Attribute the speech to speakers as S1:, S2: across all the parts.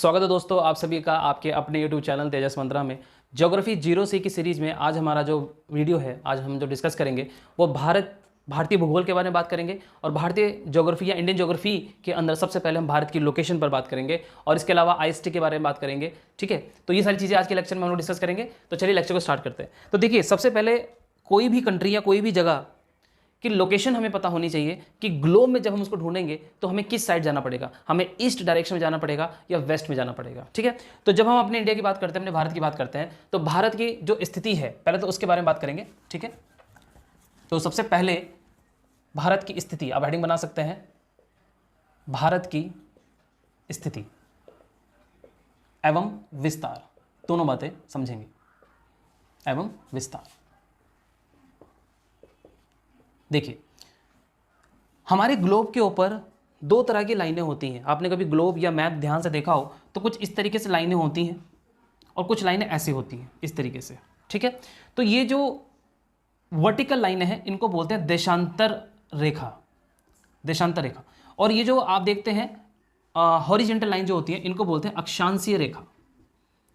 S1: स्वागत है दोस्तों आप सभी का आपके अपने यूट्यूब चैनल तेजस मंत्रा में। ज्योग्राफी 0 की सीरीज़ में आज हमारा जो वीडियो है, आज हम जो डिस्कस करेंगे वो भारतीय भूगोल के बारे में बात करेंगे। और भारतीय ज्योग्राफी या इंडियन ज्योग्राफी के अंदर सबसे पहले हम भारत की लोकेशन पर बात करेंगे और इसके अलावा आईएसटी के बारे में बात करेंगे। ठीक है, तो ये सारी चीज़ें आज के लेक्चर में हम लोग डिस्कस करेंगे। तो चलिए लेक्चर को स्टार्ट करते हैं। तो देखिए, सबसे पहले कोई भी कंट्री या कोई भी जगह कि लोकेशन हमें पता होनी चाहिए कि ग्लोब में जब हम उसको ढूंढेंगे तो हमें किस साइड जाना पड़ेगा, हमें ईस्ट डायरेक्शन में जाना पड़ेगा या वेस्ट में जाना पड़ेगा। ठीक है, तो जब हम अपने इंडिया की बात करते हैं, अपने भारत की बात करते हैं, तो भारत की जो स्थिति है पहले तो उसके बारे में बात करेंगे। ठीक है, तो सबसे पहले भारत की स्थिति, आप हेडिंग बना सकते हैं, भारत की स्थिति एवं विस्तार, दोनों बातें समझेंगे, एवं विस्तार। देखिए, हमारे ग्लोब के ऊपर दो तरह की लाइनें होती हैं। आपने कभी ग्लोब या मैप ध्यान से देखा हो तो कुछ इस तरीके से लाइनें होती हैं और कुछ लाइनें ऐसे होती हैं, इस तरीके से। ठीक है, तो ये जो वर्टिकल लाइनें हैं इनको बोलते हैं देशांतर रेखा, देशांतर रेखा। और ये जो आप देखते हैं हॉरिजेंटल लाइन जो होती है इनको बोलते हैं अक्षांशीय रेखा,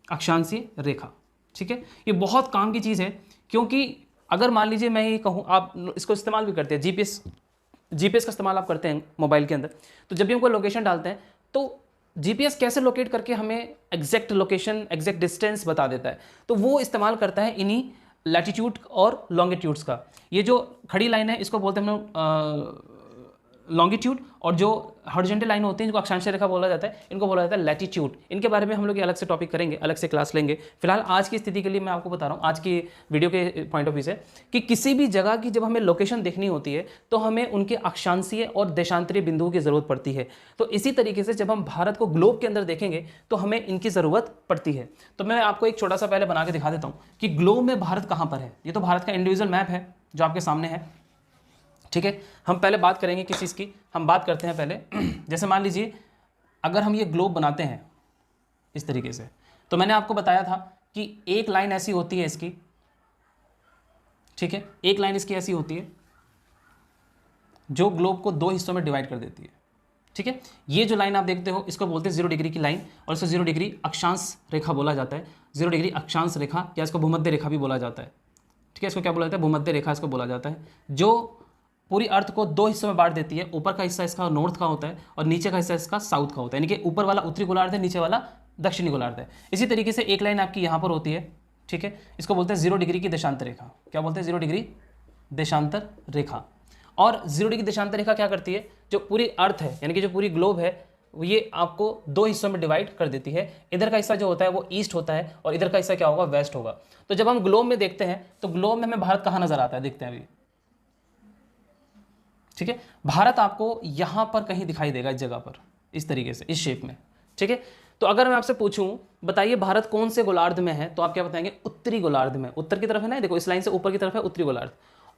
S1: अक्षांशीय रेखा। ठीक है, ये बहुत काम की चीज़ है, क्योंकि अगर मान लीजिए मैं ये कहूँ, आप इसको इस्तेमाल भी करते हैं, जीपीएस का इस्तेमाल आप करते हैं मोबाइल के अंदर, तो जब भी हम कोई लोकेशन डालते हैं तो जीपीएस कैसे लोकेट करके हमें एग्जैक्ट लोकेशन, एग्जैक्ट डिस्टेंस बता देता है, तो वो इस्तेमाल करता है इन्हीं लैटिट्यूड और लॉन्गिट्यूड्स का। ये जो खड़ी लाइन है इसको बोलते हैं हम लोग लॉन्गिट्यूड, और जो हॉरिजॉन्टल लाइन होती है इनको अक्षांशीय रेखा बोला जाता है, इनको बोला जाता है लैटिट्यूड। इनके बारे में हम लोग अलग से टॉपिक करेंगे, अलग से क्लास लेंगे। फिलहाल आज की स्थिति के लिए मैं आपको बता रहा हूँ, आज की वीडियो के पॉइंट ऑफ व्यू से, कि किसी भी जगह की जब हमें लोकेशन देखनी होती है तो हमें उनके अक्षांशीय और देशांतरीय बिंदुओं की ज़रूरत पड़ती है। तो इसी तरीके से जब हम भारत को ग्लोब के अंदर देखेंगे तो हमें इनकी ज़रूरत पड़ती है। तो मैं आपको एक छोटा सा पहले बना के दिखा देता हूँ कि ग्लोब में भारत कहाँ पर है। ये तो भारत का इंडिविजुअल मैप है जो आपके सामने है। ठीक है, हम पहले बात करेंगे किस चीज़ की, हम बात करते हैं पहले जैसे मान लीजिए अगर हम ये ग्लोब बनाते हैं इस तरीके से, तो मैंने आपको बताया था कि एक लाइन ऐसी होती है इसकी। ठीक है, एक लाइन इसकी ऐसी होती है जो ग्लोब को दो हिस्सों में डिवाइड कर देती है। ठीक है, ये जो लाइन आप देखते हो इसको बोलते हैं 0 डिग्री की लाइन, और इसको 0 डिग्री अक्षांश रेखा बोला जाता है। 0 डिग्री अक्षांश रेखा या इसको भूमध्य रेखा भी बोला जाता है। ठीक है, इसको क्या बोला जाता है, भूमध्य रेखा इसको बोला जाता है, जो पूरी अर्थ को दो हिस्सों में बांट देती है। ऊपर का हिस्सा इसका नॉर्थ का होता है और नीचे का हिस्सा इसका साउथ का होता है, यानी कि ऊपर वाला उत्तरी गोलार्ध है, नीचे वाला दक्षिणी गोलार्ध है। इसी तरीके से एक लाइन आपकी यहाँ पर होती है। ठीक है, इसको बोलते हैं 0 डिग्री की देशांतर रेखा। क्या बोलते हैं, 0 डिग्री देशांतर रेखा। और 0 डिग्री देशांतर रेखा क्या करती है, जो पूरी अर्थ है यानी कि जो पूरी ग्लोब है ये आपको दो हिस्सों में डिवाइड कर देती है। इधर का हिस्सा जो होता है वो ईस्ट होता है और इधर का हिस्सा क्या होगा, वेस्ट होगा। तो जब हम ग्लोब में देखते हैं तो ग्लोब में हमें भारत कहाँ नजर आता है, देखते हैं अभी। ठीक है, भारत आपको यहां पर कहीं दिखाई देगा, इस जगह पर, इस तरीके से, इस शेप में। ठीक है, तो अगर मैं आपसे पूछूं बताइए भारत कौन से गोलार्ध में है, तो आप क्या बताएंगे, उत्तरी गोलार्ध में। उत्तर की तरफ है ना, देखो इस लाइन से ऊपर की तरफ है उत्तरी गोलार्ध।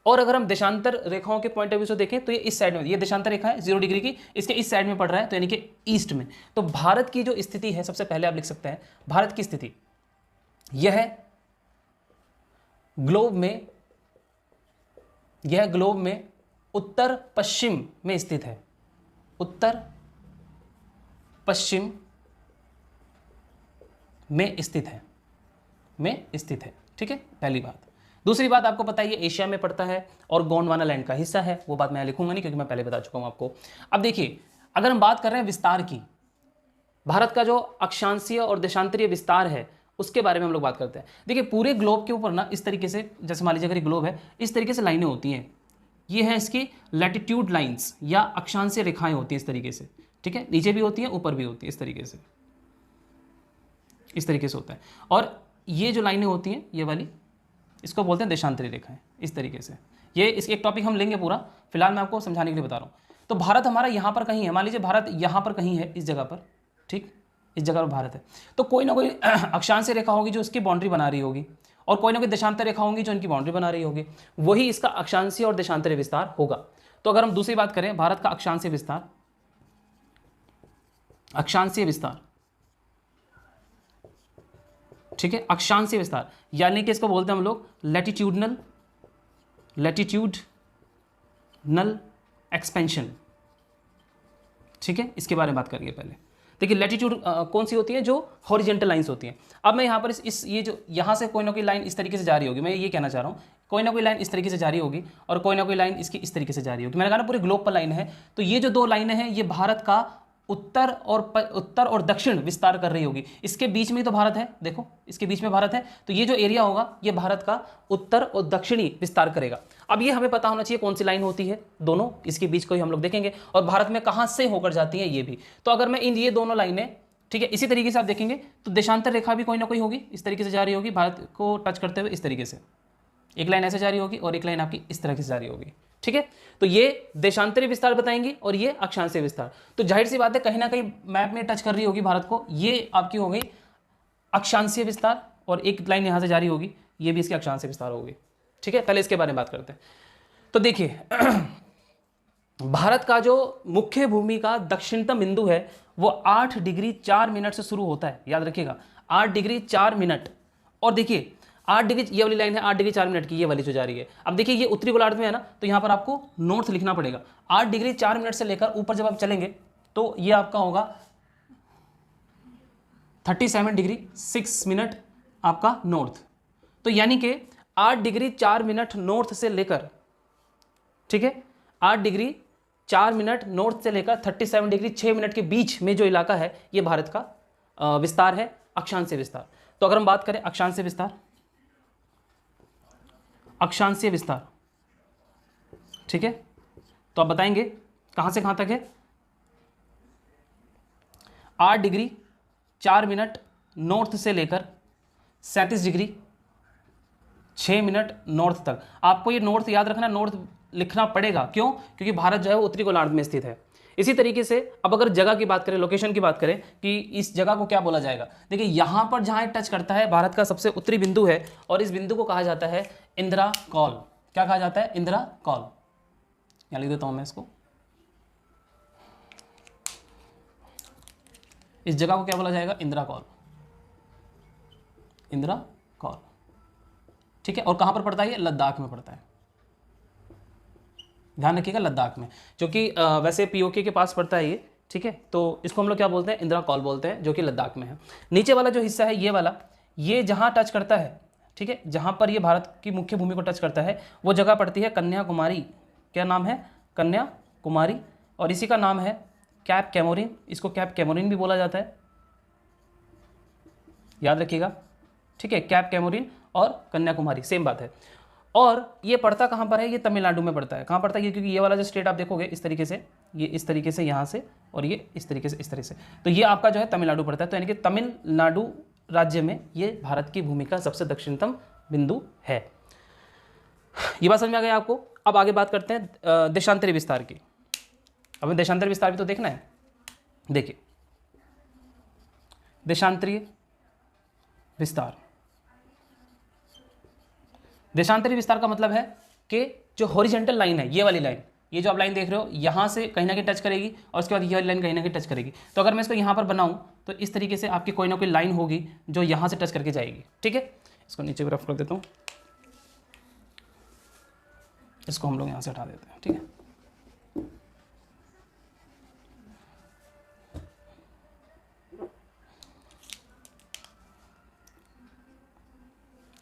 S1: और अगर हम देशांतर रेखाओं के पॉइंट ऑफ व्यू से देखें तो ये इस साइड में, ये देशांतर रेखा है 0 डिग्री की, इसके इस साइड में पड़ रहा है, तो यानी कि ईस्ट में। तो भारत की जो स्थिति है, सबसे पहले आप लिख सकते हैं भारत की स्थिति यह ग्लोब में उत्तर पश्चिम में स्थित है, उत्तर पश्चिम में स्थित है। ठीक है, पहली बात। दूसरी बात आपको पता है ये एशिया में पड़ता है और गोंडवाना लैंड का हिस्सा है, वो बात मैं लिखूंगा नहीं क्योंकि मैं पहले बता चुका हूं आपको। अब देखिए, अगर हम बात कर रहे हैं विस्तार की, भारत का जो अक्षांशीय और देशांतरीय विस्तार है उसके बारे में हम लोग बात करते हैं। देखिए, पूरे ग्लोब के ऊपर ना इस तरीके से, जैसे मान लीजिए अगर ये ग्लोब है, इस तरीके से लाइनें होती हैं। ये है इसकी लैटिट्यूड लाइंस या अक्षांशीय रेखाएं होती हैं इस तरीके से। ठीक है, नीचे भी होती है, ऊपर भी होती है, इस तरीके से होता है। और ये जो लाइनें होती हैं ये वाली, इसको बोलते हैं देशांतरीय रेखाएं, इस तरीके से। ये इसके एक टॉपिक हम लेंगे पूरा, फिलहाल मैं आपको समझाने के लिए बता रहा हूँ। तो भारत हमारा यहाँ पर कहीं है, मान लीजिए भारत यहाँ पर कहीं है, इस जगह पर। ठीक, इस जगह पर भारत है, तो कोई ना कोई अक्षांशीय रेखा होगी जो इसकी बाउंड्री बना रही होगी, और कोई ना कोई देशांतर रेखा होंगी जो इनकी बाउंड्री बना रही होगी, वही इसका अक्षांशीय और देशांतरीय विस्तार होगा। तो अगर हम दूसरी बात करें, भारत का अक्षांशीय विस्तार, ठीक है, अक्षांशीय विस्तार यानी कि इसको बोलते हैं हम लोग लैटिट्यूडनल एक्सपेंशन। ठीक है, इसके बारे में बात करेंगे पहले। देखिए लैटिट्यूड कौन सी होती है, जो हॉरिजेंटल लाइंस होती हैं। अब मैं यहाँ पर इस ये जो यहाँ से कोई ना कोई लाइन इस तरीके से जा रही होगी, मैं ये कहना चाह रहा हूँ, कोई ना कोई लाइन इस तरीके से जा रही होगी और कोई ना कोई लाइन इसकी इस तरीके से जा रही होगी। मैंने कहा ना पूरे ग्लोब पर लाइन है, तो ये जो दो लाइनें हैं ये भारत का उत्तर और दक्षिण विस्तार कर रही होगी। इसके बीच में तो भारत है, देखो इसके बीच में भारत है, तो ये जो एरिया होगा ये भारत का उत्तर और दक्षिणी विस्तार करेगा। अब ये हमें पता होना चाहिए कौन सी लाइन होती है, दोनों इसके बीच को ही हम लोग देखेंगे, और भारत में कहाँ से होकर जाती है ये भी। तो अगर मैं इन ये दोनों लाइनें, ठीक है, इसी तरीके से आप देखेंगे तो देशांतर रेखा भी कोई ना कोई होगी, इस तरीके से जा रही होगी भारत को टच करते हुए, इस तरीके से एक लाइन ऐसे जा रही होगी और एक लाइन आपकी इस तरह से जा रही होगी, ठीक है। तो ये देशांतरी विस्तार बताएंगी और ये अक्षांशीय विस्तार। तो जाहिर सी बात है कहीं ना कहीं मैप में टच कर रही होगी भारत को, ये आपकी हो गई अक्षांशीय विस्तार, और एक लाइन यहाँ से जारी होगी, ये भी इसके अक्षांशीय विस्तार होगी, ठीक है। पहले इसके बारे में बात करते हैं। तो देखिए भारत का जो मुख्य भूमि का दक्षिणतम बिंदु है वो 8 डिग्री 4 मिनट से शुरू होता है, याद रखिएगा 8 डिग्री 4 मिनट। और देखिए 8 डिग्री, ये वाली लाइन है 8 डिग्री 4 मिनट की, ये वाली जो जा रही है। अब देखिए ये उत्तरी गोलार्ध में है ना, तो यहाँ पर आपको नॉर्थ लिखना पड़ेगा। 8 डिग्री 4 मिनट से लेकर ऊपर जब आप चलेंगे तो ये आपका होगा 37 डिग्री 6 मिनट आपका नॉर्थ। तो यानी कि 8 डिग्री 4 मिनट नॉर्थ से लेकर, ठीक है, 8 डिग्री 4 मिनट नॉर्थ से लेकर 37 डिग्री 6 मिनट के बीच में जो इलाका है ये भारत का विस्तार है, अक्षांशीय विस्तार। तो अगर हम बात करें अक्षांशीय विस्तार, अक्षांशीय विस्तार, ठीक है, तो आप बताएंगे कहां से कहां तक है। 8 डिग्री 4 मिनट नॉर्थ से लेकर 37 डिग्री 6 मिनट नॉर्थ तक। आपको ये नॉर्थ याद रखना, नॉर्थ लिखना पड़ेगा, क्यों? क्योंकि भारत जो है वो उत्तरी गोलार्ध में स्थित है। इसी तरीके से अब अगर जगह की बात करें, लोकेशन की बात करें कि इस जगह को क्या बोला जाएगा, देखिए यहां पर जहां टच करता है भारत का सबसे उत्तरी बिंदु है, और इस बिंदु को कहा जाता है इंदिरा कॉल। क्या कहा जाता है? इंदिरा कॉल। यहां लिख देता हूं मैं इसको, इस जगह को क्या बोला जाएगा? इंदिरा कॉल, इंदिरा कॉल, ठीक है। और कहां पर पड़ता है ये? लद्दाख में पड़ता है, ध्यान रखिएगा, लद्दाख में, जो कि वैसे पीओके के पास पड़ता है ये, ठीक है। तो इसको हम लोग क्या बोलते हैं? इंदिरा कॉल बोलते हैं, जो कि लद्दाख में है। नीचे वाला जो हिस्सा है ये वाला, ये जहां टच करता है, ठीक है, जहां पर ये भारत की मुख्य भूमि को टच करता है वो जगह पड़ती है कन्याकुमारी। क्या नाम है? कन्याकुमारी। और इसी का नाम है कैप कैमोरिन, इसको कैप कैमोरिन भी बोला जाता है, याद रखिएगा, ठीक है। कैप कैमोरिन और कन्याकुमारी सेम बात है। और ये पड़ता कहाँ पर है? ये तमिलनाडु में पड़ता है। कहाँ पड़ता है ये? क्योंकि ये वाला जो स्टेट आप देखोगे इस तरीके से, ये इस तरीके से यहाँ से, और ये इस तरीके से, इस तरह से, तो ये आपका जो है तमिलनाडु पड़ता है। तो यानी कि तमिलनाडु राज्य में ये भारत की भूमि का सबसे दक्षिणतम बिंदु है। ये बात समझ में आ गया आपको? अब आगे बात करते हैं देशांतरी विस्तार की। अब हमें देशांतरी विस्तार भी तो देखना है। देखिए देशांतरीय विस्तार, देशांतरी विस्तार का मतलब है कि जो हॉरिजेंटल लाइन है, ये वाली लाइन, ये जो आप लाइन देख रहे हो, यहाँ से कहीं ना कहीं टच करेगी और उसके बाद ये वाली लाइन कहीं ना कहीं टच करेगी। तो अगर मैं इसको यहाँ पर बनाऊँ तो इस तरीके से आपकी कोई ना कोई लाइन होगी जो यहाँ से टच करके जाएगी, ठीक है। इसको नीचे रफ कर देता हूँ, इसको हम लोग यहाँ से हटा देते हैं, ठीक है।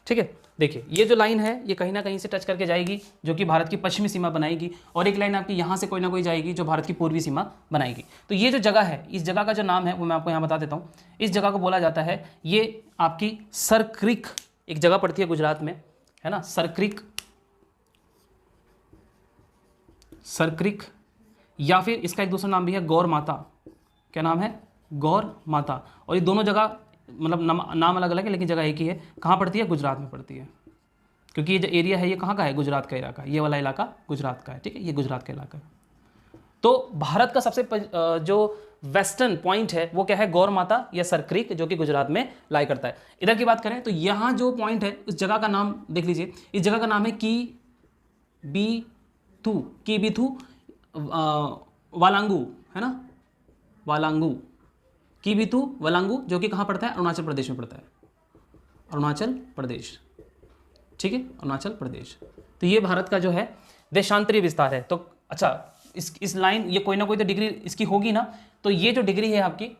S1: ठीक है, देखिए ये जो लाइन है ये कहीं ना कहीं से टच करके जाएगी, जो कि भारत की पश्चिमी सीमा बनाएगी, और एक लाइन आपकी यहाँ से कोई ना कोई जाएगी जो भारत की पूर्वी सीमा बनाएगी। तो ये जो जगह है, इस जगह का जो नाम है वो मैं आपको यहाँ बता देता हूँ। इस जगह को बोला जाता है, ये आपकी सर क्रीक एक जगह पड़ती है गुजरात में, है ना, सर क्रीक, सर क्रीक, या फिर इसका एक दूसरा नाम भी है गौर माता। क्या नाम है? गौर माता। और ये दोनों जगह मतलब नाम अलग अलग है लेकिन जगह एक ही है। कहाँ पड़ती है? गुजरात में पड़ती है, क्योंकि ये जो एरिया है ये कहाँ का है? गुजरात का इलाका, ये वाला इलाका गुजरात का है, ठीक है, ये गुजरात का इलाका है। तो भारत का सबसे जो वेस्टर्न पॉइंट है वो क्या है? गौर माता या सर क्रीक, जो कि गुजरात में लाई करता है। इधर की बात करें तो यहाँ जो पॉइंट है उस जगह का नाम देख लीजिए, इस जगह का नाम है की बीथू वालांगू, है ना, वालांगू, की बीथू वालांगू, जो कि कहाँ पड़ता है? अरुणाचल प्रदेश में पड़ता है, अरुणाचल प्रदेश, ठीक है, अरुणाचल प्रदेश। तो ये भारत का जो है देशांतरी विस्तार है। तो अच्छा, इस लाइन, ये कोई ना कोई तो डिग्री इसकी होगी ना, तो ये जो डिग्री है आपकी,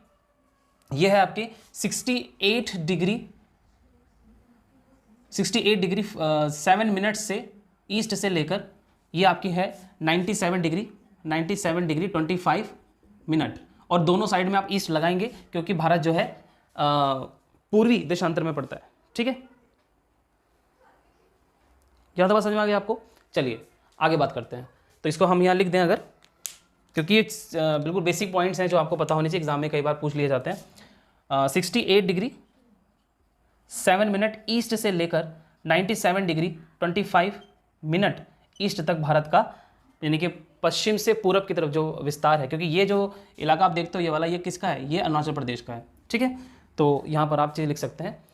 S1: ये है आपके 68 डिग्री 7 मिनट से ईस्ट से लेकर ये आपकी है 97 डिग्री 25 मिनट, और दोनों साइड में आप ईस्ट लगाएंगे क्योंकि भारत जो है पूर्वी देशांतर में पड़ता है। ठीक है, यहाँ तो बात समझ में आ गई आपको। चलिए आगे बात करते हैं। तो इसको हम यहाँ लिख दें अगर, क्योंकि ये बिल्कुल बेसिक पॉइंट्स हैं जो आपको पता होने चाहिए, एग्जाम में कई बार पूछ लिए जाते हैं। 68 डिग्री 7 मिनट ईस्ट से लेकर 97 डिग्री 25 मिनट ईस्ट तक भारत का, यानी कि पश्चिम से पूरब की तरफ जो विस्तार है, क्योंकि ये जो इलाका आप देखते हो ये वाला, ये किसका है, ये अरुणाचल प्रदेश का है। ठीक है, तो यहाँ पर आप चीज़ लिख सकते हैं।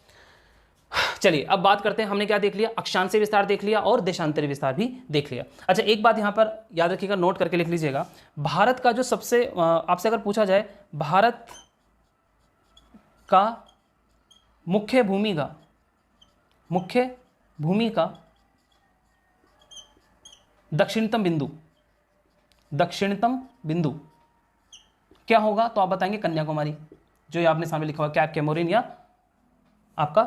S1: चलिए अब बात करते हैं, हमने क्या देख लिया, अक्षांशीय विस्तार देख लिया और देशांतरीय विस्तार भी देख लिया। अच्छा एक बात यहाँ पर याद रखिएगा, नोट करके लिख लीजिएगा, भारत का जो सबसे, आपसे अगर पूछा जाए भारत का मुख्य भूमि का दक्षिणतम बिंदु क्या होगा, तो आप बताएंगे कन्याकुमारी, जो ये आपने सामने लिखा हुआ कैप कैमोरिन या आपका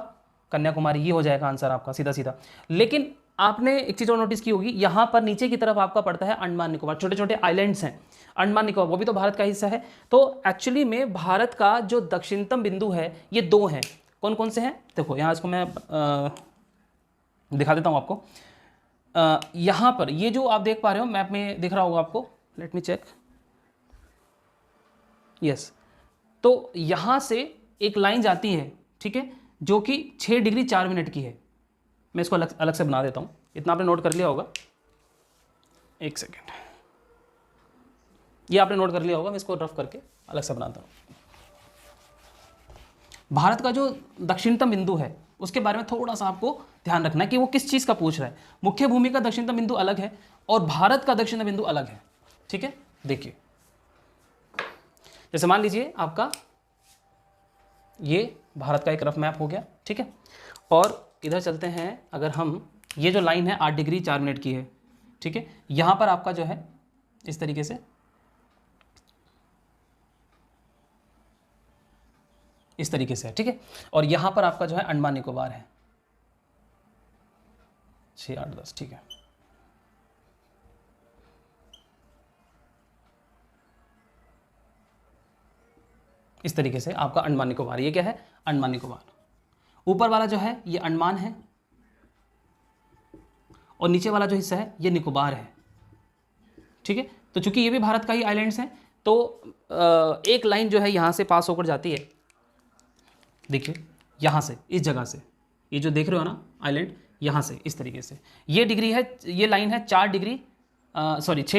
S1: कन्याकुमारी, ये हो जाएगा आंसर आपका सीधा सीधा। लेकिन आपने एक चीज़ और नोटिस की होगी, यहाँ पर नीचे की तरफ आपका पड़ता है अंडमान निकोबार, छोटे छोटे आइलैंड्स हैं अंडमान निकोबार, वो भी तो भारत का हिस्सा है। तो एक्चुअली में भारत का जो दक्षिणतम बिंदु है ये दो हैं, कौन कौन से हैं, देखो यहाँ इसको मैं दिखा देता हूँ आपको। यहाँ पर ये जो आप देख पा रहे हो, मैप में दिख रहा होगा आपको, लेट मी चेक, यस। तो यहाँ से एक लाइन जाती है, ठीक है, जो कि 6 डिग्री 4 मिनट की है। मैं इसको अलग से बना देता हूँ, इतना आपने नोट कर लिया होगा, एक सेकेंड, ये आपने नोट कर लिया होगा, मैं इसको रफ करके अलग से बनाता हूँ। भारत का जो दक्षिणतम बिंदु है उसके बारे में थोड़ा सा आपको ध्यान रखना है कि वो किस चीज़ का पूछ रहा है। मुख्य भूमि का दक्षिणतम बिंदु अलग है और भारत का दक्षिणतम बिंदु अलग है। ठीक है, देखिए जैसे मान लीजिए आपका ये भारत का एक रफ मैप हो गया, ठीक है, और इधर चलते हैं, अगर हम, ये जो लाइन है 8 डिग्री 4 मिनट की है, ठीक है, यहाँ पर आपका जो है इस तरीके से, इस तरीके से है, ठीक है, और यहाँ पर आपका जो है अंडमान निकोबार है 6 8 10, ठीक है। इस तरीके से आपका अंडमान निकोबार, ये क्या है, अंडमान निकोबार। ऊपर वाला जो है ये अंडमान है और नीचे वाला जो हिस्सा है ये निकोबार है। ठीक है, तो चूंकि ये भी भारत का ही आइलैंड्स हैं, तो एक लाइन जो है यहाँ से पास होकर जाती है, देखिए यहाँ से, इस जगह से, ये जो देख रहे हो ना आइलैंड, यहाँ से इस तरीके से, ये डिग्री है, ये लाइन है 6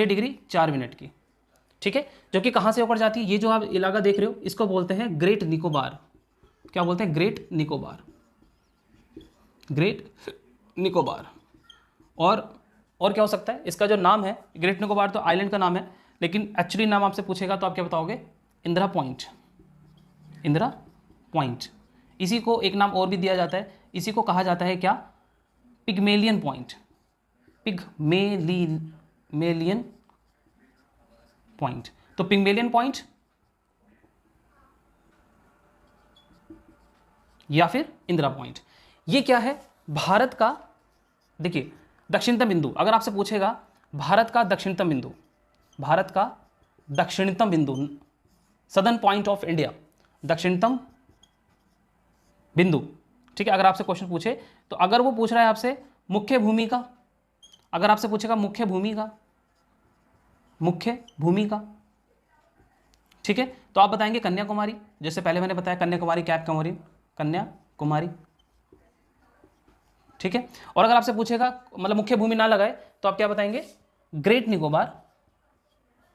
S1: डिग्री 4 मिनट की। ठीक है, जो कि कहाँ से होकर जाती है, ये जो आप इलाका देख रहे हो इसको बोलते हैं ग्रेट निकोबार। क्या बोलते हैं, ग्रेट निकोबार, ग्रेट निकोबार। और क्या हो सकता है, इसका जो नाम है ग्रेट निकोबार, तो आइलैंड का नाम है, लेकिन एक्चुअली नाम आपसे पूछेगा तो आप क्या बताओगे, इंदिरा पॉइंट, इंदिरा पॉइंट। इसी को एक नाम और भी दिया जाता है, इसी को कहा जाता है क्या, पिग्मेलियन पॉइंट, पिग्मेलियन पॉइंट। तो पिग्मेलियन पॉइंट या फिर इंदिरा पॉइंट, ये क्या है, भारत का, देखिए दक्षिणतम बिंदु, अगर आपसे पूछेगा भारत का दक्षिणतम बिंदु, भारत का दक्षिणतम बिंदु, सदर्न पॉइंट ऑफ इंडिया, दक्षिणतम बिंदु। ठीक है, अगर आपसे क्वेश्चन पूछे तो अगर वो पूछ रहा है आपसे मुख्य भूमि का, अगर आपसे पूछेगा मुख्य भूमि का, ठीक है, तो आप बताएंगे कन्याकुमारी, जैसे पहले मैंने बताया कन्याकुमारी, कैप कैमोरिन, कन्याकुमारी। ठीक है, और अगर आपसे पूछेगा, मतलब मुख्य भूमि ना लगाए, तो आप क्या बताएंगे, ग्रेट निकोबार,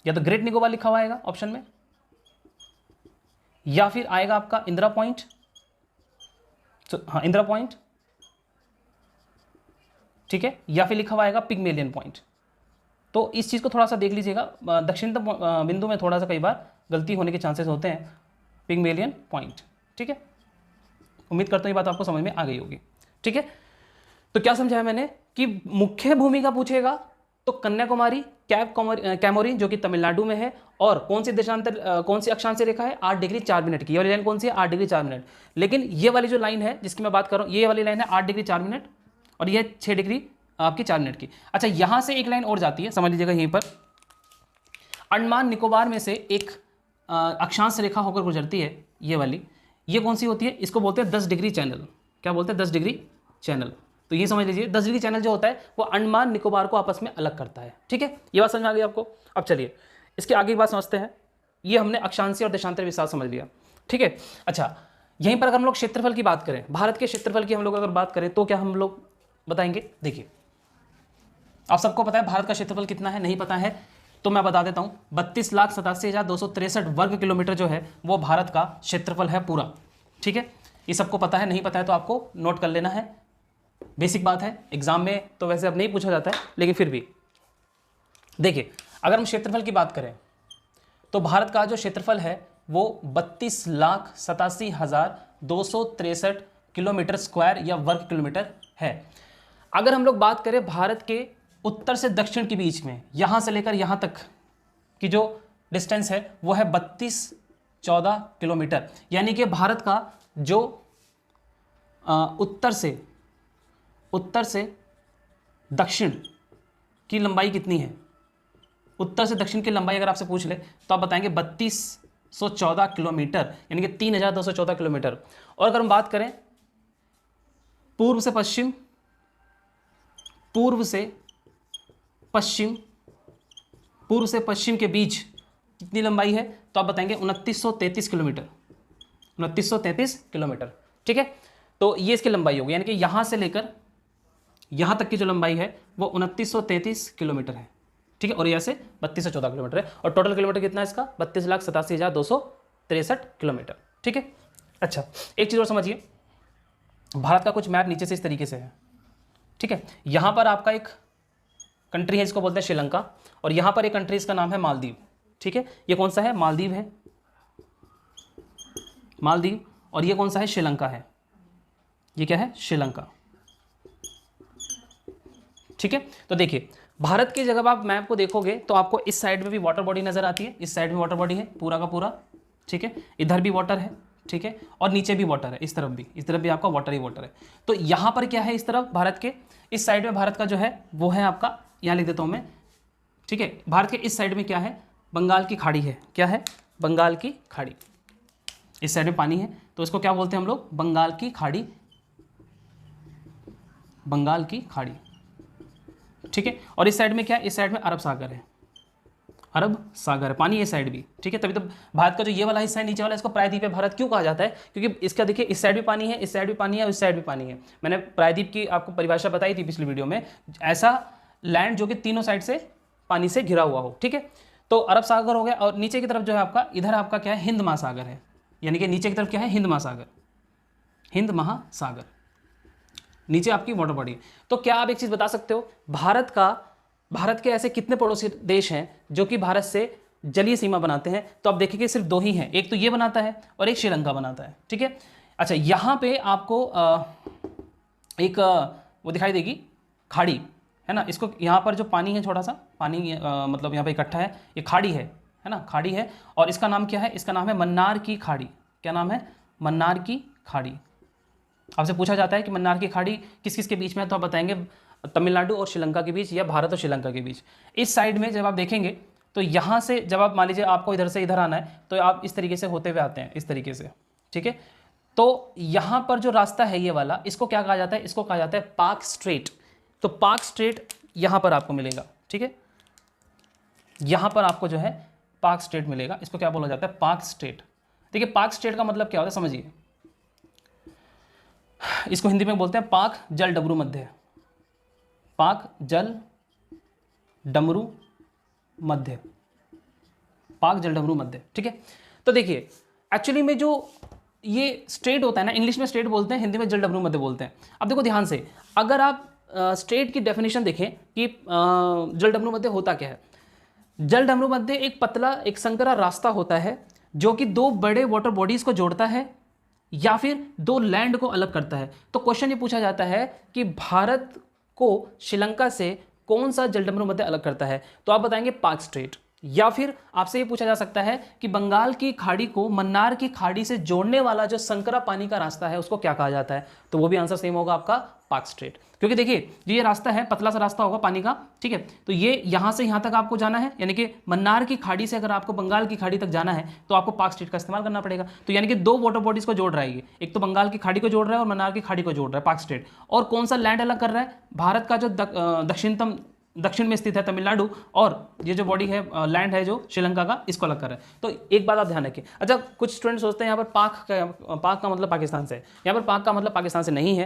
S1: या तो ग्रेट निकोबार लिखा हुआ आएगा ऑप्शन में, या फिर आएगा आपका इंदिरा पॉइंट। तो हाँ, इंदिरा पॉइंट, ठीक है, या फिर लिखा हुआ आएगा पिग्मेलियन पॉइंट। तो इस चीज़ को थोड़ा सा देख लीजिएगा, दक्षिणतम बिंदु में थोड़ा सा कई बार गलती होने के चांसेस होते हैं, पिग्मेलियन पॉइंट। ठीक है, उम्मीद करता हूँ ये बात आपको समझ में आ गई होगी। ठीक है, तो क्या समझाया मैंने कि मुख्य भूमि का पूछेगा तो कन्याकुमारी कैमोरिन जो कि तमिलनाडु में है, और कौन सी देशांतर कौन सी अक्षांश रेखा है 8 डिग्री 4 मिनट की। ये वाली लाइन कौन सी है 8 डिग्री 4 मिनट। लेकिन ये वाली जो लाइन है जिसकी मैं बात कर रहा हूँ, ये वाली लाइन है 8 डिग्री 4 मिनट और ये 6 डिग्री आपकी 4 मिनट की। अच्छा, यहाँ से एक लाइन और जाती है, समझ लीजिएगा, यहीं पर अंडमान निकोबार में से एक अक्षांश रेखा होकर गुजरती है, ये वाली। ये कौन सी होती है, इसको बोलते हैं 10 डिग्री चैनल। क्या बोलते हैं 10 डिग्री चैनल। तो ये समझ लीजिए 10 डिग्री चैनल जो होता है वो अंडमान निकोबार को आपस में अलग करता है। ठीक है, ये बात समझ में आ गई आपको। अब चलिए इसके आगे की बात समझते हैं। ये हमने अक्षांशीय और देशांतर विस्तार समझ लिया। ठीक है, अच्छा यहीं पर अगर हम लोग क्षेत्रफल की बात करें, भारत के क्षेत्रफल की हम लोग अगर बात करें तो क्या हम लोग बताएंगे। देखिए आप सबको पता है भारत का क्षेत्रफल कितना है, नहीं पता है तो मैं बता देता हूँ 32,87,263 वर्ग किलोमीटर जो है वो भारत का क्षेत्रफल है पूरा। ठीक है, ये सबको पता है, नहीं पता है तो आपको नोट कर लेना है, बेसिक बात है। एग्जाम में तो वैसे अब नहीं पूछा जाता है लेकिन फिर भी देखिए, अगर हम क्षेत्रफल की बात करें तो भारत का जो क्षेत्रफल है वो 32,87,263 किलोमीटर स्क्वायर या वर्ग किलोमीटर है। अगर हम लोग बात करें भारत के उत्तर से दक्षिण के बीच में, यहाँ से लेकर यहाँ तक की जो डिस्टेंस है वो है 3214 किलोमीटर। यानी कि भारत का जो उत्तर से दक्षिण की लंबाई कितनी है, उत्तर से दक्षिण की लंबाई अगर आपसे पूछ ले तो आप बताएंगे 3214 किलोमीटर, यानी कि 3214 किलोमीटर। और अगर हम बात करें पूर्व से पश्चिम, पूर्व से पश्चिम के बीच कितनी लंबाई है तो आप बताएंगे 2933 किलोमीटर, 2933 किलोमीटर। ठीक है, तो ये इसकी लंबाई होगी, यानी कि यहाँ से लेकर यहाँ तक की जो लंबाई है वो 2933 किलोमीटर है। ठीक है, और यहाँ से 3214 किलोमीटर है, और टोटल किलोमीटर कितना है इसका 32,87,263 किलोमीटर। ठीक है, अच्छा एक चीज़ और समझिए, भारत का कुछ मैप नीचे से इस तरीके से है। ठीक है, यहाँ पर आपका एक कंट्री है जिसको बोलते हैं श्रीलंका, और यहाँ पर एक कंट्री इसका नाम है मालदीव। ठीक है, ये कौन सा है, मालदीव है, मालदीव। और ये कौन सा है, श्रीलंका है, ये क्या है, श्रीलंका। ठीक है, तो देखिए भारत के जगह आप मैप को देखोगे तो आपको इस साइड में भी वाटर बॉडी नजर आती है, इस साइड में वाटर बॉडी है पूरा का पूरा। ठीक है, इधर भी वाटर है, ठीक है, और नीचे भी वाटर है, इस तरफ भी आपका वाटर ही वाटर है। तो यहाँ पर क्या है, इस तरफ भारत के इस साइड में भारत का जो है वो है आपका, यहाँ लिख देता हूँ मैं। ठीक है, भारत के इस साइड में क्या है, बंगाल की खाड़ी है। क्या है, बंगाल की खाड़ी। इस साइड में पानी है तो इसको क्या बोलते हैं हम लोग, बंगाल की खाड़ी, बंगाल की खाड़ी। ठीक है, और इस साइड में क्या है, इस साइड में अरब सागर है, अरब सागर है, पानी ये साइड भी। ठीक है, तभी तो भारत का जो ये वाला हिस्सा है नीचे वाला, इसको प्रायद्वीपीय भारत क्यों कहा जाता है, क्योंकि इसका देखिए इस साइड भी पानी है, इस साइड भी पानी है, इस साइड भी पानी है। मैंने प्रायद्वीप की आपको परिभाषा बताई थी पिछली वीडियो में, ऐसा लैंड जो कि तीनों साइड से पानी से घिरा हुआ हो। ठीक है, तो अरब सागर हो गया, और नीचे की तरफ जो है आपका, इधर आपका क्या है, हिंद महासागर है, यानी कि नीचे की तरफ क्या है, हिंद महासागर, हिंद महासागर, नीचे आपकी वाटर बॉडी। तो क्या आप एक चीज़ बता सकते हो, भारत के ऐसे कितने पड़ोसी देश हैं जो कि भारत से जलीय सीमा बनाते हैं, तो आप देखेंगे सिर्फ 2 ही हैं, एक तो ये बनाता है और एक श्रीलंका बनाता है। ठीक है, अच्छा यहाँ पे आपको एक वो दिखाई देगी खाड़ी, है ना, इसको यहाँ पर जो पानी है, छोटा सा पानी मतलब यहाँ पे इकट्ठा है, ये खाड़ी है ना, खाड़ी है, और इसका नाम क्या है, इसका नाम है मन्नार की खाड़ी। क्या नाम है, मन्नार की खाड़ी। आपसे पूछा जाता है कि मन्नार की खाड़ी किस किस के बीच में है, तो आप बताएंगे तमिलनाडु और श्रीलंका के बीच, या भारत और श्रीलंका के बीच। इस साइड में जब आप देखेंगे तो यहाँ से जब आप मान लीजिए आपको इधर से इधर आना है तो आप इस तरीके से होते हुए आते हैं, इस तरीके से। ठीक है, तो यहाँ पर जो रास्ता है ये वाला, इसको क्या कहा जाता है, इसको कहा जाता है पाक स्ट्रेट। तो पाक स्ट्रेट यहाँ पर आपको मिलेगा। ठीक है, यहाँ पर आपको जो है पाक स्ट्रेट मिलेगा, इसको क्या बोला जाता है, पाक स्ट्रेट। देखिए पाक स्ट्रेट का मतलब क्या होता है समझिए, इसको हिंदी में बोलते हैं पाक जल डमरू मध्य, पाक जल डमरू मध्य, पाक जल डमरू मध्य। ठीक है, तो देखिए एक्चुअली में जो ये स्ट्रेट होता है ना, इंग्लिश में स्ट्रेट बोलते हैं, हिंदी में जल डमरू मध्य बोलते हैं। अब देखो ध्यान से, अगर आप स्ट्रेट की डेफिनेशन देखें कि जल डमरू मध्य होता क्या है, जल डमरू मध्य एक पतला एक संकरा रास्ता होता है जो कि 2 बड़े वाटर बॉडीज को जोड़ता है या फिर 2 लैंड को अलग करता है। तो क्वेश्चन ये पूछा जाता है कि भारत को श्रीलंका से कौन सा जलडमरू मध्य अलग करता है? तो आप बताएंगे पाक स्ट्रेट। या फिर आपसे ये पूछा जा सकता है कि बंगाल की खाड़ी को मन्नार की खाड़ी से जोड़ने वाला जो संकरा पानी का रास्ता है उसको क्या कहा जाता है? तो वो भी आंसर सेम होगा आपका, पाक स्ट्रेट। क्योंकि देखिए जो ये रास्ता है पतला सा रास्ता होगा पानी का, ठीक है, तो ये यहाँ से यहाँ तक आपको जाना है, यानी कि मन्नार की खाड़ी से अगर आपको बंगाल की खाड़ी तक जाना है तो आपको पाक स्ट्रेट का इस्तेमाल करना पड़ेगा। तो यानी कि दो वाटर बॉडीज को जोड़ रहा है ये, एक तो बंगाल की खाड़ी को जोड़ रहा है और मन्नार की खाड़ी को जोड़ रहा है, पाक स्ट्रेट। और कौन सा लैंड अलग कर रहा है? भारत का जो दक्षिण में स्थित है तमिलनाडु, और ये जो बॉडी है लैंड है जो श्रीलंका का, इसको अलग कर रहा है। तो एक बात आप ध्यान रखिए। अच्छा, कुछ स्टूडेंट सोचते हैं यहाँ पर पाक का मतलब पाकिस्तान से है। यहाँ पर पाक का मतलब पाकिस्तान से नहीं है।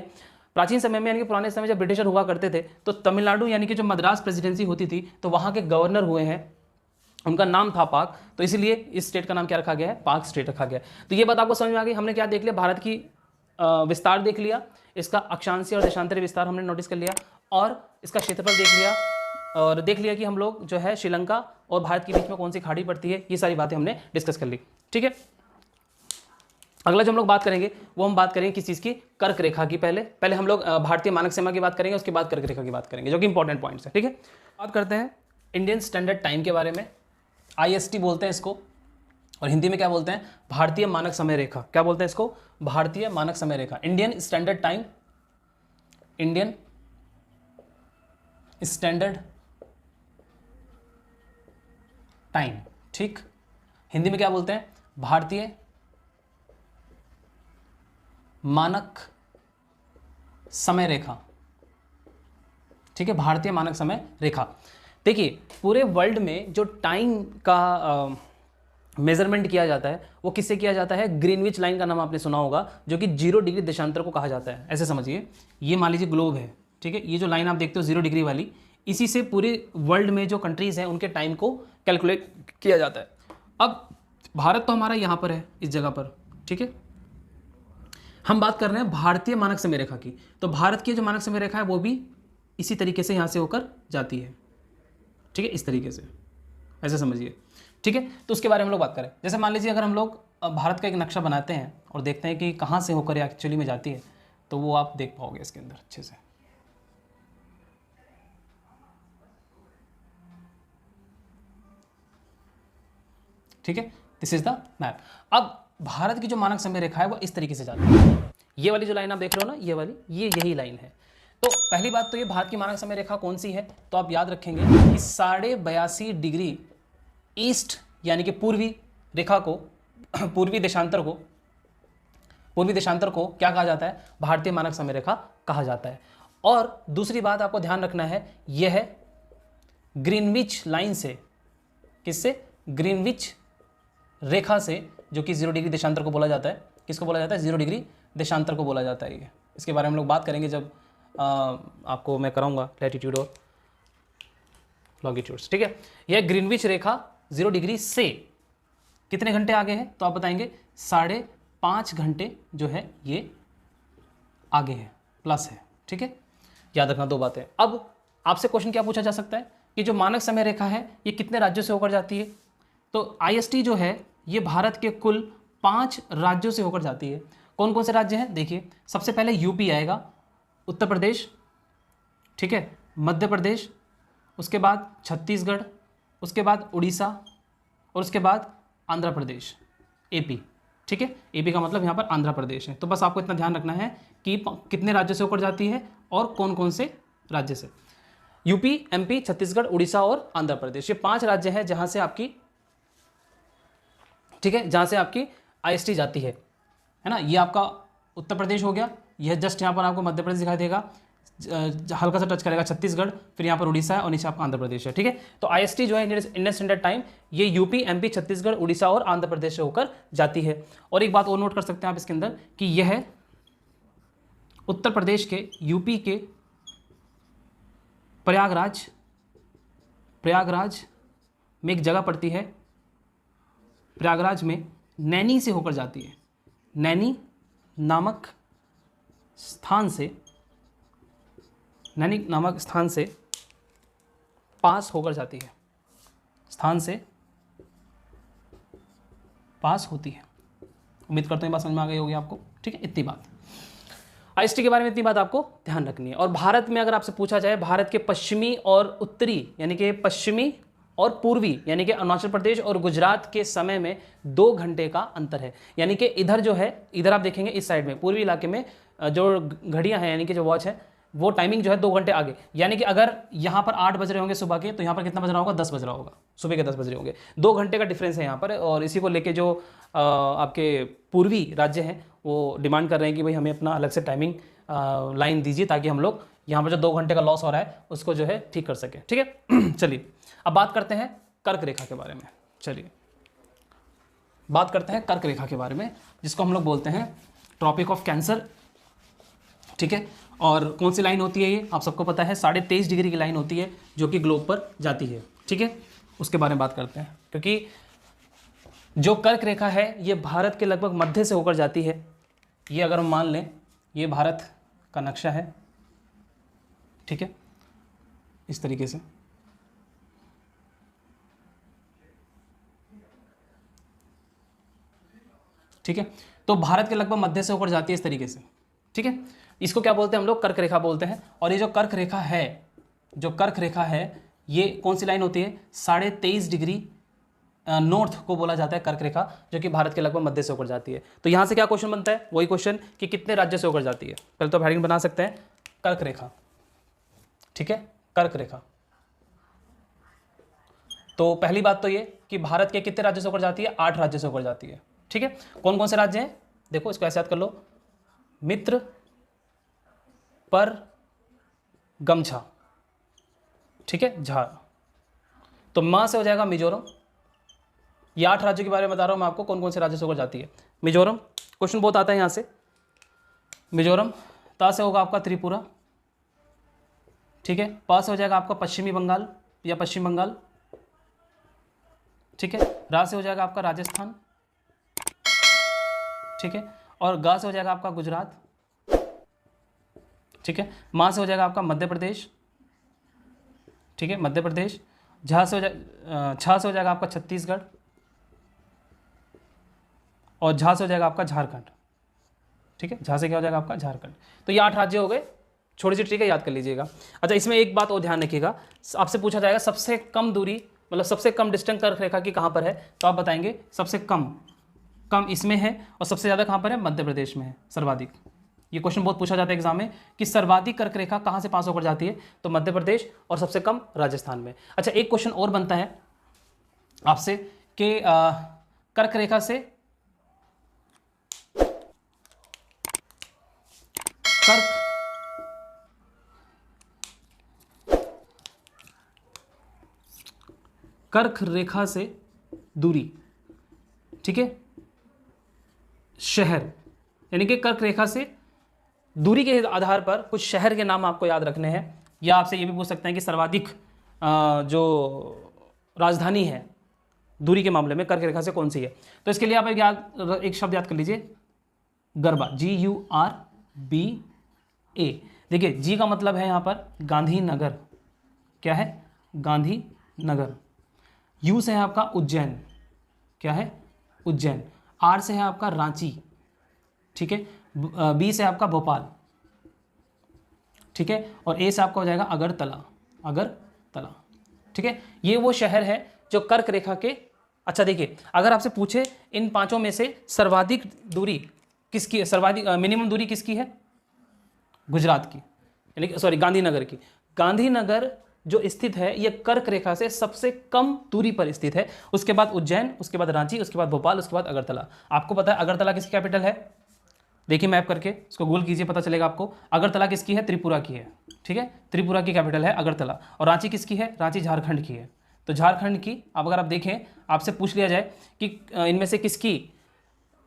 S1: प्राचीन समय में यानी कि पुराने समय जब ब्रिटिशर हुआ करते थे तो तमिलनाडु यानी कि जो मद्रास प्रेसिडेंसी होती थी तो वहाँ के गवर्नर हुए हैं, उनका नाम था पाक, तो इसीलिए इस स्टेट का नाम क्या रखा गया है? पाक स्टेट रखा गया है। तो ये बात आपको समझ में आ गई। हमने क्या देख लिया? भारत की विस्तार देख लिया, इसका अक्षांशीय और देशांतरीय विस्तार हमने नोटिस कर लिया, और इसका क्षेत्रफल देख लिया, और देख लिया कि हम लोग जो है श्रीलंका और भारत के बीच में कौन सी खाड़ी पड़ती है। ये सारी बातें हमने डिस्कस कर ली, ठीक है। अगला जो हम लोग बात करेंगे वो हम बात करेंगे किस चीज़ की? कर्क रेखा की। पहले हम लोग भारतीय मानक सीमा की बात करेंगे, उसके बाद कर्क रेखा की बात करेंगे, जो कि इंपॉर्टेंट पॉइंट्स है, ठीक है। बात करते हैं इंडियन स्टैंडर्ड टाइम के बारे में। IST बोलते हैं इसको, और हिंदी में क्या बोलते हैं? भारतीय मानक समय रेखा। क्या बोलते हैं इसको? भारतीय मानक समय रेखा, Indian standard time, Indian standard time, ठीक। हिंदी में क्या बोलते हैं? भारतीय मानक समय रेखा, ठीक है, भारतीय मानक समय रेखा। देखिए पूरे वर्ल्ड में जो टाइम का मेजरमेंट किया जाता है वो किससे किया जाता है? ग्रीनविच लाइन का नाम आपने सुना होगा, जो कि 0 डिग्री देशांतर को कहा जाता है। ऐसे समझिए, ये मान लीजिए ग्लोब है, ठीक है, ये जो लाइन आप देखते हो 0 डिग्री वाली, इसी से पूरे वर्ल्ड में जो कंट्रीज हैं उनके टाइम को कैलकुलेट किया जाता है। अब भारत तो हमारा यहाँ पर है, इस जगह पर, ठीक है। हम बात कर रहे हैं भारतीय मानक समय रेखा की, तो भारत की जो मानक समय रेखा है वो भी इसी तरीके से यहाँ से होकर जाती है, ठीक है, इस तरीके से, ऐसे समझिए, ठीक है। तो उसके बारे में हम लोग बात करें। जैसे मान लीजिए अगर हम लोग भारत का एक नक्शा बनाते हैं और देखते हैं कि कहाँ से होकर एक्चुअली में जाती है, तो वो आप देख पाओगे इसके अंदर अच्छे से, ठीक है। This is the map. अब भारत की जो मानक समय रेखा है वो इस तरीके से जाती है। ये वाली जो लाइन आप देख रहे हो ना, ये वाली, ये यही लाइन है। तो पहली बात तो ये भारत की मानक समय रेखा कौन सी है? तो आप याद रखेंगे कि 82.5 डिग्री ईस्ट यानी कि पूर्वी रेखा को, पूर्वी देशांतर को क्या कहा जाता है? भारतीय मानक समय रेखा कहा जाता है। और दूसरी बात आपको ध्यान रखना है, यह है ग्रीनविच लाइन से, किससे? ग्रीनविच रेखा से, जो कि 0 डिग्री देशांतर को बोला जाता है। किसको बोला जाता है? 0 डिग्री देशांतर को बोला जाता है। ये इसके बारे में हम लोग बात करेंगे जब आपको मैं कराऊंगा लैटिट्यूड और लॉन्गिट्यूड्स, ठीक है। यह ग्रीनविच रेखा 0 डिग्री से कितने घंटे आगे है? तो आप बताएंगे 5.5 घंटे जो है ये आगे है, प्लस है, ठीक है। याद रखना 2 बातें। अब आपसे क्वेश्चन क्या पूछा जा सकता है कि जो मानक समय रेखा है ये कितने राज्यों से होकर जाती है? तो IST जो है ये भारत के कुल 5 राज्यों से होकर जाती है। कौन कौन से राज्य हैं? देखिए, सबसे पहले यूपी आएगा, उत्तर प्रदेश, ठीक है, मध्य प्रदेश, उसके बाद छत्तीसगढ़, उसके बाद उड़ीसा, और उसके बाद आंध्र प्रदेश, AP, ठीक है। AP का मतलब यहाँ पर आंध्र प्रदेश है। तो बस आपको इतना ध्यान रखना है कि कितने राज्यों से होकर जाती है और कौन कौन से राज्य से। यूपी, MP, छत्तीसगढ़, उड़ीसा और आंध्र प्रदेश, ये 5 राज्य हैं जहाँ से आपकी, ठीक है, जहाँ से आपकी IST जाती है ना। ये आपका उत्तर प्रदेश हो गया, यह जस्ट यहाँ पर आपको मध्य प्रदेश दिखाई देगा, हल्का सा टच करेगा छत्तीसगढ़, फिर यहाँ पर उड़ीसा है और नीचे आपका आंध्र प्रदेश है, ठीक है। तो IST जो है इंडियन स्टैंडर्ड टाइम, ये यूपी, MP, छत्तीसगढ़, उड़ीसा और आंध्र प्रदेश से होकर जाती है। और एक बात और नोट कर सकते हैं आप इसके अंदर कि यह उत्तर प्रदेश के, यूपी के प्रयागराज में एक जगह पड़ती है, प्रयागराज में नैनी से होकर जाती है। नैनी नामक स्थान से पास होकर जाती है, स्थान से पास होती है। उम्मीद करते हैं बात समझ में आ गई होगी आपको, ठीक है, इतनी बात। आईएसटी के बारे में इतनी बात आपको ध्यान रखनी है। और भारत में अगर आपसे पूछा जाए, भारत के पश्चिमी और उत्तरी यानी कि पश्चिमी और पूर्वी यानी कि अरुणाचल प्रदेश और गुजरात के समय में 2 घंटे का अंतर है। यानी कि इधर जो है, इधर आप देखेंगे इस साइड में पूर्वी इलाके में जो घड़ियां हैं यानी कि जो वॉच है वो टाइमिंग जो है 2 घंटे आगे। यानी कि अगर यहाँ पर 8 बज रहे होंगे सुबह के, तो यहाँ पर कितना बज रहा होगा, 10 बज रहा होगा, सुबह के 10 बज रहे होंगे। 2 घंटे का डिफरेंस है यहाँ पर। और इसी को लेके जो आपके पूर्वी राज्य हैं वो डिमांड कर रहे हैं कि भाई हमें अपना अलग से टाइमिंग लाइन दीजिए, ताकि हम लोग यहाँ पर जो 2 घंटे का लॉस हो रहा है उसको जो है ठीक कर सकें। ठीक है चलिए अब बात करते हैं कर्क रेखा के बारे में। चलिए बात करते हैं कर्क रेखा के बारे में, जिसको हम लोग बोलते हैं ट्रॉपिक ऑफ कैंसर। ठीक है, और कौन सी लाइन होती है ये आप सबको पता है, 23.5 डिग्री की लाइन होती है जो कि ग्लोब पर जाती है। ठीक है, उसके बारे में बात करते हैं, क्योंकि जो कर्क रेखा है ये भारत के लगभग मध्य से होकर जाती है। ये अगर हम मान लें ये भारत का नक्शा है, ठीक है, इस तरीके से। ठीक है, तो भारत के लगभग मध्य से होकर जाती है इस तरीके से। ठीक है, इसको क्या बोलते हैं हम लोग, कर्क रेखा बोलते हैं। और ये जो कर्क रेखा है, जो कर्क रेखा है ये कौन सी लाइन होती है, 23.5 डिग्री नॉर्थ को बोला जाता है कर्क रेखा, जो कि भारत के लगभग मध्य से होकर जाती है। तो यहाँ से क्या क्वेश्चन बनता है, वही क्वेश्चन कि कितने राज्य से होकर जाती है। पहले तो आप हेडिंग बना सकते हैं कर्क रेखा। ठीक है, कर्क रेखा। तो पहली बात तो ये कि भारत के कितने राज्यों से होकर जाती है, 8 राज्यों से होकर जाती है। ठीक है, कौन कौन से राज्य हैं, देखो इसको ऐसे याद कर लो, मित्र, पर, गमछा, ठीक है, झार। तो मां से हो जाएगा मिजोरम। ये 8 राज्यों के बारे में बता रहा हूं मैं आपको, कौन कौन से राज्यों से होकर जाती है। मिजोरम, क्वेश्चन बहुत आता है यहां से। मिजोरम, ता से होगा आपका त्रिपुरा। ठीक है, पा से हो जाएगा आपका पश्चिमी बंगाल या पश्चिम बंगाल। ठीक है, रा से हो जाएगा आपका राजस्थान। ठीक है, और गा से हो जाएगा आपका गुजरात। ठीक है, मां से हो जाएगा आपका मध्य प्रदेश। ठीक है, मध्य प्रदेश। झा से हो जाएगा आपका छत्तीसगढ़, और झा से हो जाएगा आपका झारखंड। ठीक है, झा से क्या हो जाएगा आपका झारखंड। तो ये 8 राज्य हो गए, छोटी सी ट्रिक है, याद कर लीजिएगा। अच्छा, इसमें एक बात और ध्यान रखिएगा, आपसे पूछा जाएगा सबसे कम दूरी, मतलब सबसे कम डिस्टेंस कर्क रेखा की कहाँ पर है, तो आप बताएंगे सबसे कम इसमें है, और सबसे ज़्यादा कहाँ पर है, मध्य प्रदेश में है सर्वाधिक। ये क्वेश्चन बहुत पूछा जाता है एग्जाम में कि सर्वाधिक कर्क रेखा कहाँ से पास होकर जाती है, तो मध्य प्रदेश, और सबसे कम राजस्थान में। अच्छा, एक क्वेश्चन और बनता है आपसे कि कर्क रेखा से कर्क रेखा से दूरी, ठीक है, शहर, यानी कि कर्क रेखा से दूरी के आधार पर कुछ शहर के नाम आपको याद रखने हैं, या आपसे ये भी पूछ सकते हैं कि सर्वाधिक जो राजधानी है दूरी के मामले में कर्क रेखा से कौन सी है। तो इसके लिए आप एक शब्द याद कर लीजिए, गरबा, GURBA। देखिए, जी का मतलब है यहाँ पर गांधीनगर, क्या है, गांधीनगर। यू से है आपका उज्जैन, क्या है, उज्जैन। आर से है आपका रांची, ठीक है। बी से आपका भोपाल, ठीक है, और ए से आपका हो जाएगा अगरतला, अगरतला, ठीक है। ये वो शहर है जो कर्क रेखा के, अच्छा देखिए, अगर आपसे पूछे इन 5 में से सर्वाधिक दूरी किसकी है, सर्वाधिक मिनिमम दूरी किसकी है, गुजरात की, यानी कि सॉरी गांधीनगर की। गांधीनगर जो स्थित है ये कर्क रेखा से सबसे कम दूरी पर स्थित है। उसके बाद उज्जैन, उसके बाद रांची, उसके बाद भोपाल, उसके बाद अगरतला। आपको पता है अगरतला किसकी कैपिटल है, देखिए मैप करके इसको गूगल कीजिए, पता चलेगा आपको। अगरतला किसकी है, त्रिपुरा की है, ठीक है, त्रिपुरा की कैपिटल है अगरतला। और रांची किसकी है, रांची झारखंड की है। तो झारखंड की, अब अगर आप देखें, आपसे पूछ लिया जाए कि इनमें से किसकी,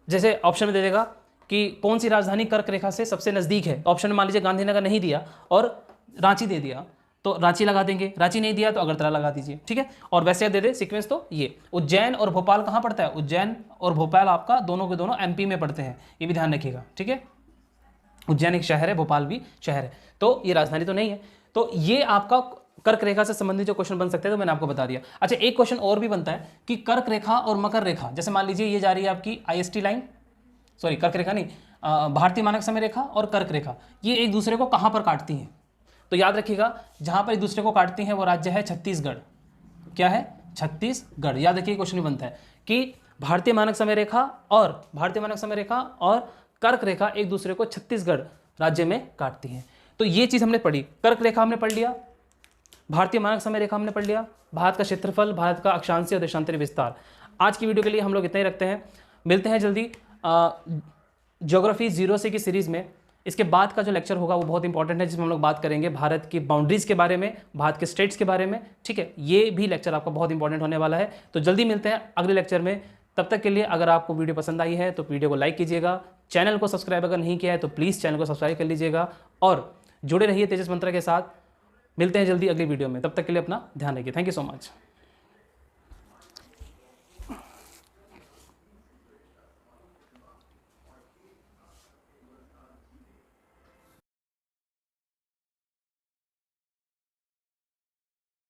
S1: जैसे ऑप्शन में दे देगा कि कौन सी राजधानी कर्क रेखा से सबसे नज़दीक है, ऑप्शन में मान लीजिए गांधीनगर नहीं दिया और रांची दे दिया, तो रांची लगा देंगे, रांची नहीं दिया तो अगरतला लगा दीजिए, ठीक है। और वैसे दे दे सीक्वेंस, तो ये उज्जैन और भोपाल कहाँ पड़ता है, उज्जैन और भोपाल आपका दोनों के दोनों एमपी में पड़ते हैं, ये भी ध्यान रखिएगा, ठीक है। उज्जैन एक शहर है, भोपाल भी शहर है, तो ये राजधानी तो नहीं है। तो ये आपका कर्क रेखा से संबंधित जो क्वेश्चन बन सकते हैं, तो मैंने आपको बता दिया। अच्छा, एक क्वेश्चन और भी बनता है कि कर्क रेखा और मकर रेखा, जैसे मान लीजिए ये जा रही है आपकी आईएसटी लाइन, सॉरी कर्क रेखा नहीं, भारतीय मानक समय रेखा और कर्क रेखा, ये एक दूसरे को कहाँ पर काटती हैं? तो याद रखिएगा, जहाँ पर एक दूसरे को काटती हैं वो राज्य है छत्तीसगढ़। क्या है? छत्तीसगढ़। याद रखिए, क्वेश्चन भी बनता है कि भारतीय मानक समय रेखा और कर्क रेखा एक दूसरे को छत्तीसगढ़ राज्य में काटती हैं। तो ये चीज़ हमने पढ़ी। कर्क रेखा हमने पढ़ लिया, भारतीय मानक समय रेखा हमने पढ़ लिया, भारत का क्षेत्रफल, भारत का अक्षांशीय और देशांतरी विस्तार। आज की वीडियो के लिए हम लोग इतना ही रखते हैं। मिलते हैं जल्दी ज्योग्राफी 0 से की सीरीज़ में। इसके बाद का जो लेक्चर होगा वो बहुत इंपॉर्टेंट है, जिसमें हम लोग बात करेंगे भारत की बाउंड्रीज़ के बारे में, भारत के स्टेट्स के बारे में। ठीक है, ये भी लेक्चर आपका बहुत इंपॉर्टेंट होने वाला है। तो जल्दी मिलते हैं अगले लेक्चर में। तब तक के लिए अगर आपको वीडियो पसंद आई है तो वीडियो को लाइक कीजिएगा, चैनल को सब्सक्राइब अगर नहीं किया है तो प्लीज़ चैनल को सब्सक्राइब कर लीजिएगा और जुड़े रहिए तेजस मंत्र के साथ। मिलते हैं जल्दी अगली वीडियो में, तब तक के लिए अपना ध्यान रखिए। Thank you so much.